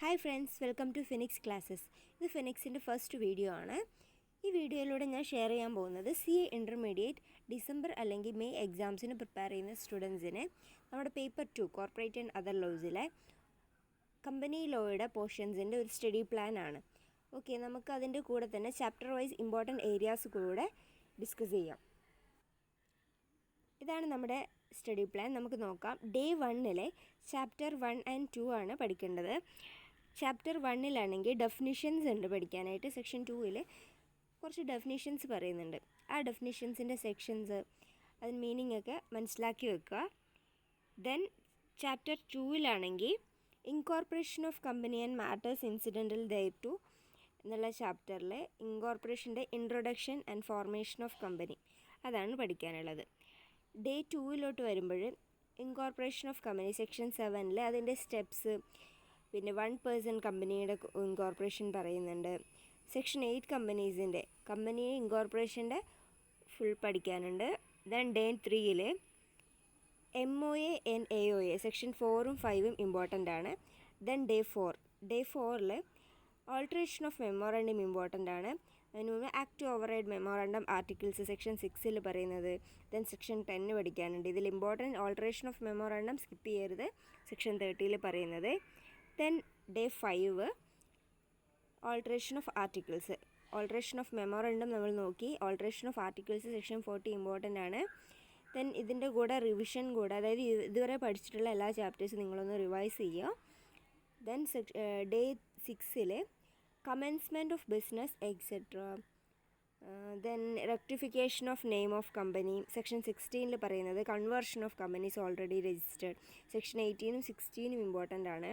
Hi friends, welcome to Phoenix classes. ഇത് ഫിനിക്സിൻ്റെ first video ആണ്. ഈ വീഡിയോയിലൂടെ ഞാൻ ഷെയർ ചെയ്യാൻ പോകുന്നത് CA ഇൻ്റർമീഡിയറ്റ് ഡിസംബർ അല്ലെങ്കിൽ മെയ് എക്സാംസിന് പ്രിപ്പയർ ചെയ്യുന്ന സ്റ്റുഡൻസിന് നമ്മുടെ പേപ്പർ 2 കോർപ്പറേറ്റ് ആൻഡ് അതർ ലോസിലെ കമ്പനി ലോയുടെ പോർഷൻസിൻ്റെ ഒരു സ്റ്റഡി പ്ലാൻ ആണ്. ഓക്കെ, നമുക്ക് അതിൻ്റെ കൂടെ തന്നെ ചാപ്റ്റർ വൈസ് ഇമ്പോർട്ടൻറ്റ് ഏരിയാസ് കൂടെ ഡിസ്കസ് ചെയ്യാം. ഇതാണ് നമ്മുടെ സ്റ്റഡി പ്ലാൻ. നമുക്ക് നോക്കാം. ഡേ 1 ചാപ്റ്റർ 1 and 2 ആണ് പഠിക്കേണ്ടത്. ചാപ്റ്റർ 1 ഡെഫിനിഷൻസ് ഉണ്ട് പഠിക്കാനായിട്ട്. സെക്ഷൻ 2 കുറച്ച് ഡെഫിനിഷൻസ് പറയുന്നുണ്ട്. ആ ഡെഫിനിഷൻസിൻ്റെ സെക്ഷൻസ്, അതിന് മീനിങ് ഒക്കെ മനസ്സിലാക്കി വെക്കുക. Then chapter 2 incorporation of company and matters incidental thereto എന്നുള്ള ചാപ്റ്ററിൽ ഇൻകോർപ്പറേഷൻ്റെ introduction and formation of company അതാണ് പഠിക്കാനുള്ളത്. ഡേ 2 വരുമ്പോൾ ഇൻകോർപ്പറേഷൻ ഓഫ് കമ്പനി സെക്ഷൻ 7 അതിൻ്റെ സ്റ്റെപ്സ്, പിന്നെ 1% കമ്പനിയുടെ ഇൻകോർപ്പറേഷൻ പറയുന്നുണ്ട്. സെക്ഷൻ 8 കമ്പനി ഇൻകോർപ്പറേഷൻ്റെ ഫുൾ പഠിക്കാനുണ്ട്. Then day 3 MOA and AOA section 4ഉം 5ഉം ഇമ്പോർട്ടൻ്റ് ആണ്. Then day 4 alteration of memorandum important ആണ്. അതിന് മുമ്പ് act override memorandum articles section 6 പറയുന്നത്. ദെൻ സെക്ഷൻ 10 പഠിക്കാനുണ്ട്. ഇതിൽ important alteration of memorandum skip ചെയ്യരുത്, സെക്ഷൻ 30 പറയുന്നത്. Then day 5 alteration of articles. Alteration of memorandum നമ്മൾ നോക്കി. Alteration of articles section 40 important ആണ്. ദെൻ ഇതിൻ്റെ കൂടെ റിവിഷൻ കൂടെ, അതായത് ഇതുവരെ പഠിച്ചിട്ടുള്ള എല്ലാ ചാപ്റ്റേഴ്സും നിങ്ങളൊന്ന് റിവൈസ് ചെയ്യുക. Then day 6 commencement of business etcetera. Then rectification of name of company section 16 പറയുന്നത്. Conversion of companies already registered section 18ഉം 16ഉം ഇമ്പോർട്ടൻ്റ് ആണ്.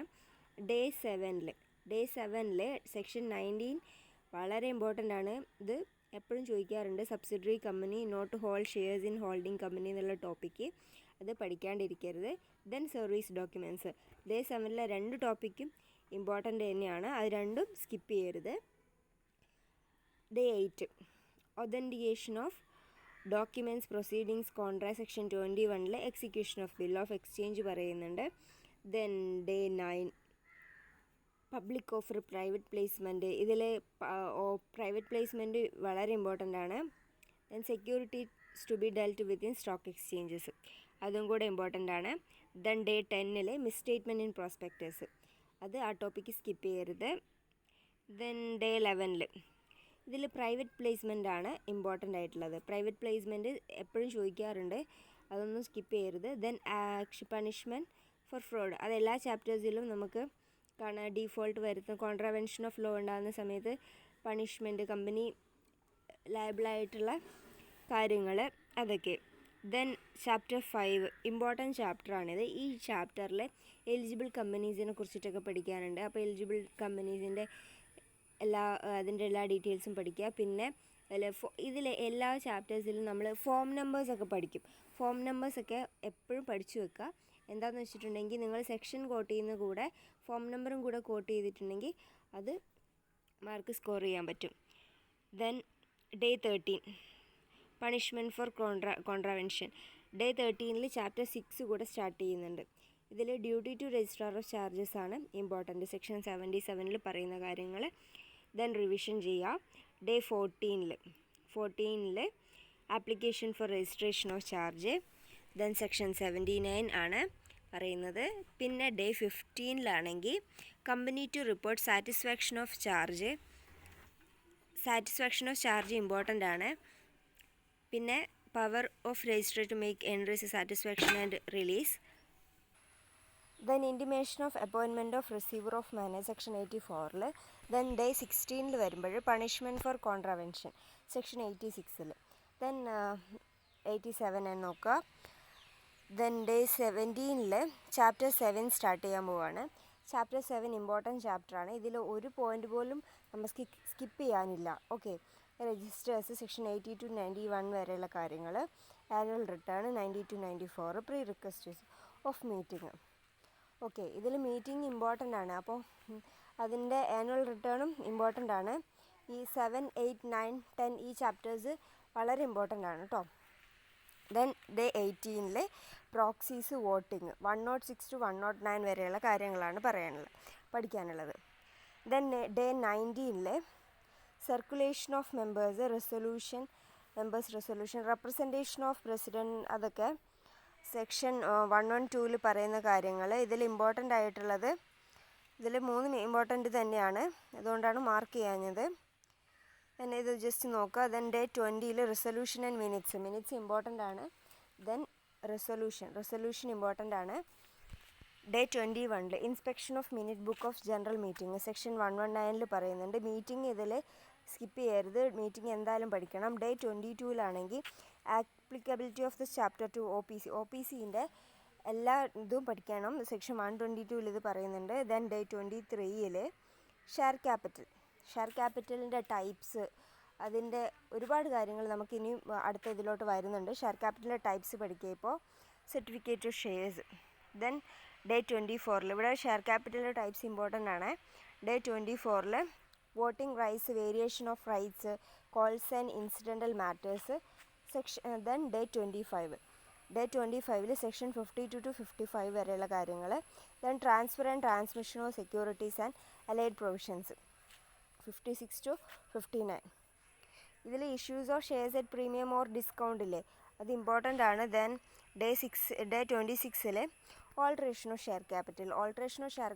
ഡേ 7 സെക്ഷൻ 19 വളരെ ഇമ്പോർട്ടൻ്റ് ആണ്. ഇത് എപ്പോഴും ചോദിക്കാറുണ്ട്. Subsidiary company not hold shares in holding company എന്നുള്ള ടോപ്പിക്ക്, അത് പഠിക്കാണ്ടിരിക്കരുത്. ദെൻ സർവീസ് ഡോക്യുമെൻറ്റ്സ് ഡേ 7 രണ്ട് ടോപ്പിക്കും ഇമ്പോർട്ടൻ്റ് തന്നെയാണ്, അത് രണ്ടും സ്കിപ്പ് ചെയ്യരുത്. Day 8 authentication of documents proceedings contract section 21 execution of bill of exchange പറയുന്നുണ്ട്. Then day 9 public offer private placement. ഇതിൽ പ്രൈവറ്റ് പ്ലേസ്മെൻറ്റ് വളരെ ഇമ്പോർട്ടൻ്റ് ആണ്. Then securities to be dealt within stock exchanges, അതും കൂടെ ഇമ്പോർട്ടൻ്റ് ആണ്. Then day 10 misstatement in prospectus, അത് ആ topic skip ചെയ്യരുത്. ദെൻ ഡേ 11 ഇതിൽ പ്രൈവറ്റ് പ്ലേസ്മെൻ്റ് ആണ് ഇമ്പോർട്ടൻ്റ് ആയിട്ടുള്ളത്. പ്രൈവറ്റ് പ്ലേസ്മെൻറ്റ് എപ്പോഴും ചോദിക്കാറുണ്ട്, അതൊന്നും സ്കിപ്പ് ചെയ്യരുത്. ദെൻ പണിഷ്മെൻറ്റ് ഫോർ ഫ്രോഡ്, അത് എല്ലാ ചാപ്റ്റേഴ്സിലും നമുക്ക് കാണാം. ഡീഫോൾട്ട് വരുത്തുന്ന കോൺട്രാവെൻഷൻ ഓഫ് ലോ ഉണ്ടാകുന്ന സമയത്ത് പണിഷ്മെൻറ്റ്, കമ്പനി ലയബിളായിട്ടുള്ള കാര്യങ്ങൾ, അതൊക്കെ. ദെൻ ചാപ്റ്റർ 5 ഇമ്പോർട്ടൻറ്റ് ചാപ്റ്ററാണിത്. ഈ ചാപ്റ്ററിൽ എലിജിബിൾ കമ്പനീസിനെ കുറിച്ചിട്ടൊക്കെ പഠിക്കാനുണ്ട്. അപ്പോൾ എലിജിബിൾ കമ്പനീസിൻ്റെ അതിൻ്റെ എല്ലാ ഡീറ്റെയിൽസും പഠിക്കുക. പിന്നെ ഇതിലെ എല്ലാ ചാപ്റ്റേഴ്സിലും നമ്മൾ ഫോം നമ്പേഴ്സൊക്കെ പഠിക്കും. ഫോം നമ്പേഴ്സൊക്കെ എപ്പോഴും പഠിച്ചു വെക്കുക. എന്താണെന്ന് വെച്ചിട്ടുണ്ടെങ്കിൽ നിങ്ങൾ സെക്ഷൻ കോട്ട് ചെയ്യുന്ന കൂടെ ഫോം നമ്പറും കൂടെ കോട്ട് ചെയ്തിട്ടുണ്ടെങ്കിൽ അത് മാർക്ക് സ്കോർ ചെയ്യാൻ പറ്റും. Then day 13 punishment for contravention. Day 13 chapter 6 കൂടെ സ്റ്റാർട്ട് ചെയ്യുന്നുണ്ട്. ഇതിൽ duty to registrar of charges ആണ് ഇമ്പോർട്ടൻറ്റ്, സെക്ഷൻ 77 പറയുന്ന കാര്യങ്ങൾ. ദെൻ റിവിഷൻ ചെയ്യുക. Day 14 application for registration of charge. Then section 79 ആണ് പറയുന്നത്. പിന്നെ day 15 company to report satisfaction of charge. Satisfaction of charge important ആണ്. പിന്നെ power of registrar to make entries satisfaction and release. Then intimation of appointment of receiver of manage section 84. Then day 16 വരുമ്പോൾ punishment for contravention section 86. Then 87 നോക്കുക. Then day 17 chapter 7 start ചെയ്യാൻ പോവുകയാണ്. Chapter 7 important ചാപ്റ്ററാണ്. ഇതിൽ ഒരു point പോലും നമുക്ക് skip ചെയ്യാനില്ല. ഓക്കെ, രജിസ്റ്റേഴ്സ് സെക്ഷൻ 80 to 91 വരെയുള്ള കാര്യങ്ങൾ. Annual return 90 to 94. Pre requesters of meeting. Okay, ഇതിൽ മീറ്റിംഗ് ഇമ്പോർട്ടൻ്റ് ആണ്. അപ്പോൾ അതിൻ്റെ ആനുവൽ റിട്ടേണും ഇമ്പോർട്ടൻ്റ് ആണ്. ഈ 7, 8, 9, 10 ഈ ചാപ്റ്റേഴ്സ് വളരെ ഇമ്പോർട്ടൻ്റ് ആണ് കേട്ടോ. Then day 18 proxies voting 106 to 109 വരെയുള്ള കാര്യങ്ങളാണ് പഠിക്കാനുള്ളത്. Then day 19 circulation of members resolution representation of president, അതൊക്കെ സെക്ഷൻ 112 പറയുന്ന കാര്യങ്ങൾ. ഇതിൽ ഇമ്പോർട്ടൻ്റ് ആയിട്ടുള്ളത്, ഇതിൽ 3 ഇമ്പോർട്ടൻ്റ് തന്നെയാണ്, അതുകൊണ്ടാണ് മാർക്ക് ചെയ്യാഞ്ഞത്. പിന്നെ ഇത് ജസ്റ്റ് നോക്കുക. Then day 20 resolution and minutes important ആണ്. ദെൻ റെസൊല്യൂഷൻ ഇമ്പോർട്ടൻ്റ് ആണ്. Day 21 inspection of minute book of general meeting section 119 പറയുന്നുണ്ട്. മീറ്റിംഗ് ഇതിൽ സ്കിപ്പ് ചെയ്യരുത്, മീറ്റിംഗ് എന്തായാലും പഠിക്കണം. Day 22 applicability of this chapter to O P സിൻ്റെ എല്ലാ ഇതും പഠിക്കണം. സെക്ഷൻ 122 ഇത് പറയുന്നുണ്ട്. ദെൻ ഡേ 23 ഷെയർ ക്യാപിറ്റലിൻ്റെ ടൈപ്സ്, അതിൻ്റെ ഒരുപാട് കാര്യങ്ങൾ നമുക്കിനി അടുത്ത ഇതിലോട്ട് വരുന്നുണ്ട്. ഷെയർ ക്യാപിറ്റലിൻ്റെ ടൈപ്സ് പഠിക്കുക ഇപ്പോൾ. Certificate of shares. Then day 24 ഇവിടെ ഷെയർ ക്യാപിറ്റലിൻ്റെ ടൈപ്സ് ഇമ്പോർട്ടൻ്റ് ആണ്. Day 24 voting rights, variation of rights, calls and incidental matters then day 25 section 52 to 55 വരെയുള്ള കാര്യങ്ങൾ. Then transfer and transmission of securities and allied provisions 56 to 59. ഇതിൽ issues of shares at premium or discount ഇല്ലേ, അത് important ആണ്. Then day 26 alteration of share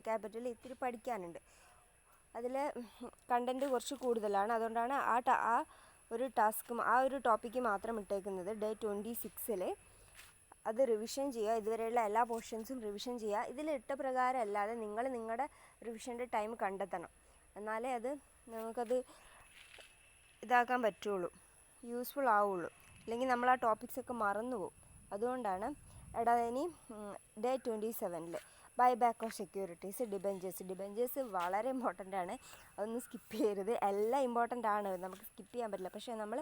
capital ഇത്തിരി പഠിക്കാനുണ്ട്. അതിൽ content കുറച്ച് കൂടുതലാണ്, അതുകൊണ്ടാണ് ആ ഒരു ടോപ്പിക്ക് മാത്രം ഇട്ടേക്കുന്നത്. ഡേ 26 അത് റിവിഷൻ ചെയ്യുക, ഇതുവരെയുള്ള എല്ലാ പോർഷൻസും റിവിഷൻ ചെയ്യുക. ഇതിൽ ഇട്ട പ്രകാരം അല്ലാതെ നിങ്ങൾ നിങ്ങളുടെ റിവിഷൻ്റെ ടൈം കണ്ടെത്തണം, എന്നാലേ അത് നമുക്കത് ഇതാക്കാൻ പറ്റുള്ളൂ, യൂസ്ഫുൾ ആവുള്ളൂ. അല്ലെങ്കിൽ നമ്മൾ ആ ടോപ്പിക്സൊക്കെ മറന്നു പോകും. അതുകൊണ്ടാണ്. ഇനി day 27 buy back of securities, debentures വളരെ ഇമ്പോർട്ടൻ്റ് ആണ്, അതൊന്നും സ്കിപ്പ് ചെയ്യരുത്. എല്ലാം ഇമ്പോർട്ടൻ്റ് ആണ്, നമുക്ക് സ്കിപ്പ് ചെയ്യാൻ പറ്റില്ല. പക്ഷേ നമ്മൾ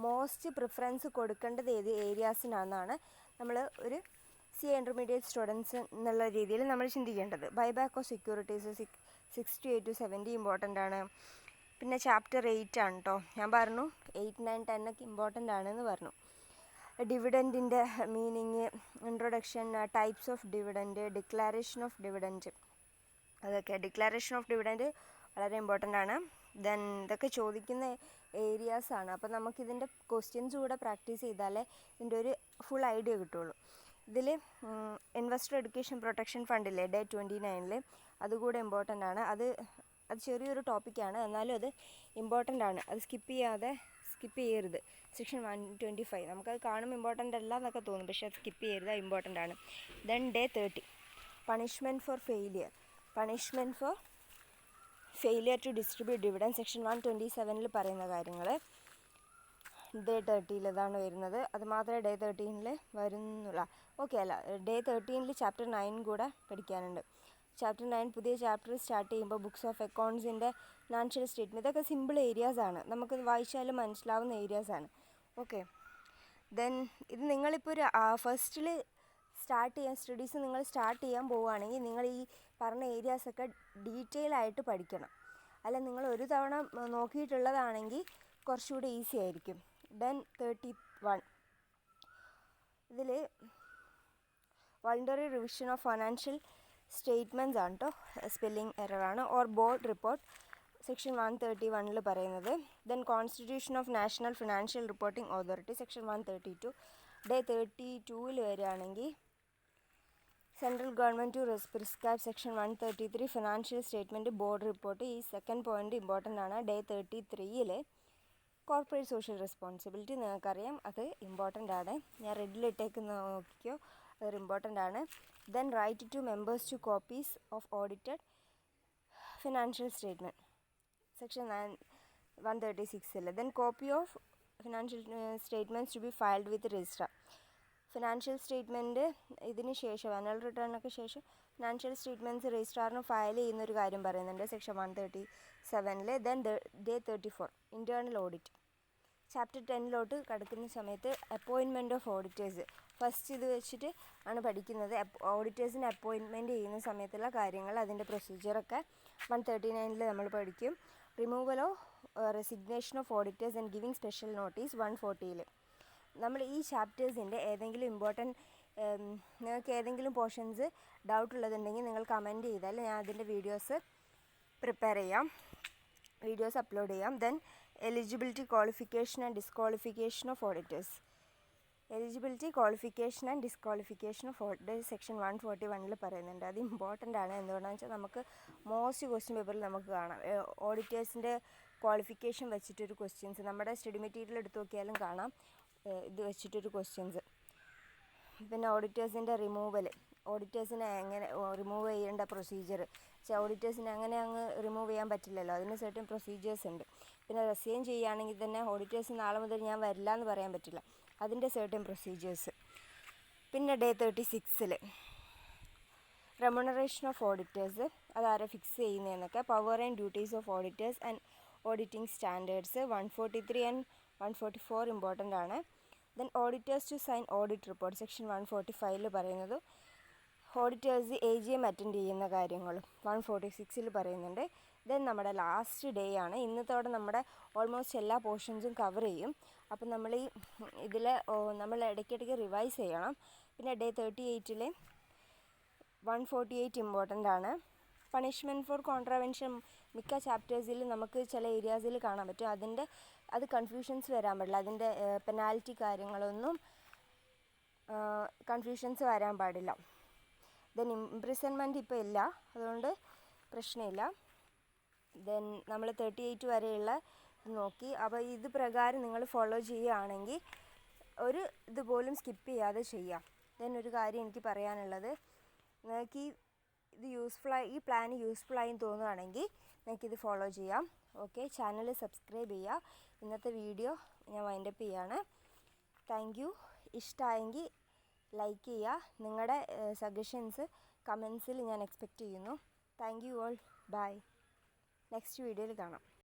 മോസ്റ്റ് പ്രിഫറൻസ് കൊടുക്കേണ്ടത് ഏത് ഏരിയാസിനാണെന്നാണ് നമ്മൾ ഒരു ഇൻ്റർമീഡിയറ്റ് സ്റ്റുഡൻസ് എന്നുള്ള രീതിയിൽ നമ്മൾ ചിന്തിക്കേണ്ടത്. Buy back of securities 68 to 70 important ആണ്. പിന്നെ ചാപ്റ്റർ 8 ആണ് കേട്ടോ, ഞാൻ പറഞ്ഞു 8, 9, 10 ഒക്കെ ഇമ്പോർട്ടൻ്റ് ആണെന്ന് പറഞ്ഞു. ഡിവിഡൻറ്റിൻ്റെ meaning, introduction, types of dividend, declaration of dividend, അതൊക്കെ. ഡിക്ലറേഷൻ ഓഫ് ഡിവിഡൻറ്റ് വളരെ ഇമ്പോർട്ടൻ്റ് ആണ്. ദെൻ ഇതൊക്കെ ചോദിക്കുന്ന ഏരിയാസാണ്. അപ്പോൾ നമുക്കിതിൻ്റെ ക്വസ്റ്റ്യൻസ് കൂടെ പ്രാക്ടീസ് ചെയ്താലേ ഇതിൻ്റെ ഒരു ഫുൾ ഐഡിയ കിട്ടുള്ളൂ. ഇതിൽ ഇൻവെസ്റ്റർ എഡ്യൂക്കേഷൻ പ്രൊട്ടക്ഷൻ ഫണ്ടില്ലേ ഡേ 29 അതുകൂടെ ഇമ്പോർട്ടൻ്റ് ആണ്. അത് ചെറിയൊരു ടോപ്പിക്കാണ്, എന്നാലും അത് ഇമ്പോർട്ടൻ്റ് ആണ്. അത് സ്കിപ്പ് ചെയ്യരുത്. സെക്ഷൻ 125 നമുക്കത് കാണുമ്പോൾ ഇമ്പോർട്ടൻ്റ് അല്ല എന്നൊക്കെ തോന്നും, പക്ഷേ അത് സ്കിപ്പ് ചെയ്യരുത്, ഇമ്പോർട്ടൻ്റ് ആണ്. Then day 30 punishment for failure to distribute dividend section 127 പറയുന്ന കാര്യങ്ങൾ ഡേ 30 ഇതാണ് വരുന്നത്. അത് മാത്രമേ ഡേ 13 വരുന്നുള്ളൂ. ഓക്കെ അല്ല, ഡേ 13 ചാപ്റ്റർ 9 കൂടെ പഠിക്കാനുണ്ട്. ചാപ്റ്റർ 9 പുതിയ ചാപ്റ്റർ സ്റ്റാർട്ട് ചെയ്യുമ്പോൾ ബുക്സ് ഓഫ് അക്കൗണ്ട്സിൻ്റെ ഫിനാൻഷ്യൽ സ്റ്റേറ്റ്മെൻറ്റ്, ഇതൊക്കെ സിമ്പിൾ ഏരിയാസാണ്, നമുക്ക് വായിച്ചാലും മനസ്സിലാവുന്ന ഏരിയാസാണ്. ഓക്കെ. ദെൻ ഇത് നിങ്ങളിപ്പോൾ ഒരു ഫസ്റ്റിൽ സ്റ്റഡീസ് നിങ്ങൾ സ്റ്റാർട്ട് ചെയ്യാൻ പോവുകയാണെങ്കിൽ നിങ്ങൾ ഈ പറഞ്ഞ ഏരിയാസൊക്കെ ഡീറ്റെയിൽ ആയിട്ട് പഠിക്കണം. അല്ല നിങ്ങൾ ഒരു തവണ നോക്കിയിട്ടുള്ളതാണെങ്കിൽ കുറച്ചുകൂടി ഈസി ആയിരിക്കും. ദെൻ 31 ഇതിൽ voluntary revision of financial statements ആണ് കേട്ടോ, സ്പെല്ലിംഗ് എററാണ്. ഓർ ബോർഡ് റിപ്പോർട്ട് സെക്ഷൻ 131 പറയുന്നത്. Then constitution of national financial reporting authority section 132. Day 32 വരികയാണെങ്കിൽ central government to prescribe section 133 financial statement board report. ഈ സെക്കൻഡ് പോയിൻ്റ് ഇമ്പോർട്ടൻ്റ് ആണ്. Day 33 corporate social responsibility നിങ്ങൾക്കറിയാം, അത് important ആണ്. ഞാൻ റെഡിലിട്ടേക്കുന്ന നോക്കിക്കോ, അത് ഇമ്പോർട്ടൻ്റ് ആണ്. Then right to members to copies of audited financial statement section 136. Then copy of financial statements to be filed with registrar. Financial statement ഇതിന് ശേഷം ആനുവൽ റിട്ടേണിനൊക്കെ ശേഷം ഫിനാൻഷ്യൽ സ്റ്റേറ്റ്മെൻറ്റ്സ് രജിസ്ട്രാറിന് ഫയൽ ചെയ്യുന്നൊരു കാര്യം പറയുന്നുണ്ട് section 137. Then day 34 internal audit. Chapter 10 കടക്കുന്ന സമയത്ത് appointment of auditors first ഇത് വെച്ചിട്ട് ആണ് പഠിക്കുന്നത്. ഓഡിറ്റേഴ്സിന് അപ്പോയിൻമെൻറ്റ് ചെയ്യുന്ന സമയത്തുള്ള കാര്യങ്ങൾ, അതിൻ്റെ പ്രൊസീജിയറൊക്കെ 139 നമ്മൾ പഠിക്കും. Removal of resignation of auditors and giving special notice 140. നമ്മൾ ഈ ചാപ്റ്റേഴ്സിൻ്റെ ഏതെങ്കിലും നിങ്ങൾക്ക് ഏതെങ്കിലും പോർഷൻസ് ഡൗട്ട് ഉള്ളതുണ്ടെങ്കിൽ നിങ്ങൾ കമൻറ്റ് ചെയ്താൽ ഞാൻ അതിൻ്റെ വീഡിയോസ് അപ്ലോഡ് ചെയ്യാം. Then eligibility, qualification and disqualification of auditors. Eligibility, qualification and disqualification of auditors section 141 പറയുന്നുണ്ട്. അത് ഇമ്പോർട്ടൻ്റ് ആണ്. എന്തുകൊണ്ടാണെന്ന് വെച്ചാൽ നമുക്ക് മോസ്റ്റ് ക്വസ്റ്റ്യൻ പേപ്പറിൽ നമുക്ക് കാണാം ഓഡിറ്റേഴ്സിൻ്റെ ക്വാളിഫിക്കേഷൻ വെച്ചിട്ടൊരു ക്വസ്റ്റ്യൻസ്. നമ്മുടെ സ്റ്റഡി മെറ്റീരിയൽ എടുത്ത് നോക്കിയാലും കാണാം ഇത് വെച്ചിട്ടൊരു ക്വസ്റ്റ്യൻസ്. പിന്നെ ഓഡിറ്റേഴ്സിൻ്റെ ഓഡിറ്റേഴ്സിനെ എങ്ങനെ റിമൂവ് ചെയ്യേണ്ട പ്രൊസീജിയർ. ഓഡിറ്റേഴ്സിനെ അങ്ങനെ അങ്ങ് റിമൂവ് ചെയ്യാൻ പറ്റില്ലല്ലോ, അതിന് സർട്ടൻ പ്രൊസീജിയേഴ്സ് ഉണ്ട്. പിന്നെ റിസൈൻ ചെയ്യുകയാണെങ്കിൽ തന്നെ ഓഡിറ്റേഴ്സ് നാളെ മുതൽ ഞാൻ വരില്ല എന്ന് പറയാൻ പറ്റില്ല, അതിൻ്റെ സർട്ടൻ പ്രൊസീജിയേഴ്സ്. പിന്നെ ഡേ 36 റെമ്യൂണറേഷൻ ഓഫ് ഓഡിറ്റേഴ്സ്, അതാരെ ഫിക്സ് ചെയ്യുന്നതെന്നൊക്കെ. Power and duties of auditors and auditing standards 143 and 144 important ആണ്. Then auditors to sign audit report section 145 പറയുന്നത് ഓഡിറ്റേഴ്സ് AGM അറ്റൻഡ് ചെയ്യുന്ന കാര്യങ്ങളും 146 പറയുന്നുണ്ട്. ദെൻ നമ്മുടെ ലാസ്റ്റ് ഡേ ആണ്. ഇന്നത്തോടെ നമ്മുടെ ഓൾമോസ്റ്റ് എല്ലാ പോർഷൻസും കവർ ചെയ്യും. അപ്പം നമ്മൾ നമ്മൾ ഇടയ്ക്കിടയ്ക്ക് റിവൈസ് ചെയ്യണം. പിന്നെ ഡേ 38 148 ഇമ്പോർട്ടൻ്റ് ആണ്. പണിഷ്മെൻറ്റ് ഫോർ കോൺട്രാവെൻഷൻ മിക്ക ചാപ്റ്റേഴ്സിൽ നമുക്ക് ചില ഏരിയാസിൽ കാണാൻ പറ്റും. അത് കൺഫ്യൂഷൻസ് വരാൻ പാടില്ല. അതിൻ്റെ പെനാൽറ്റി കാര്യങ്ങളൊന്നും കൺഫ്യൂഷൻസ് വരാൻ പാടില്ല. ദെൻ ഇംപ്രിസൺമെൻറ്റ് ഇപ്പോൾ ഇല്ല, അതുകൊണ്ട് പ്രശ്നമില്ല. ദെൻ നമ്മൾ 38 വരെയുള്ള നോക്കി. അപ്പോൾ ഇത് പ്രകാരം നിങ്ങൾ ഫോളോ ചെയ്യുകയാണെങ്കിൽ ഒരു ഇതുപോലും സ്കിപ്പ് ചെയ്യാതെ ചെയ്യാം. ദെൻ ഒരു കാര്യം എനിക്ക് പറയാനുള്ളത്, നിങ്ങൾക്ക് ഈ പ്ലാൻ യൂസ്ഫുള്ളായി തോന്നുകയാണെങ്കിൽ നിങ്ങൾക്കിത് ഫോളോ ചെയ്യാം. ഓക്കെ, ചാനൽ സബ്സ്ക്രൈബ് ചെയ്യുക. ഇന്നത്തെ വീഡിയോ ഞാൻ വൈൻഡപ്പ് ചെയ്യാണ്. Thank you. ഇഷ്ടമായെങ്കിൽ ലൈക്ക് ചെയ്യുക. നിങ്ങളുടെ സജഷൻസ് കമൻസിൽ ഞാൻ എക്സ്പെക്റ്റ് ചെയ്യുന്നു. Thank you all. Bye. Next വീഡിയോയിൽ കാണാം.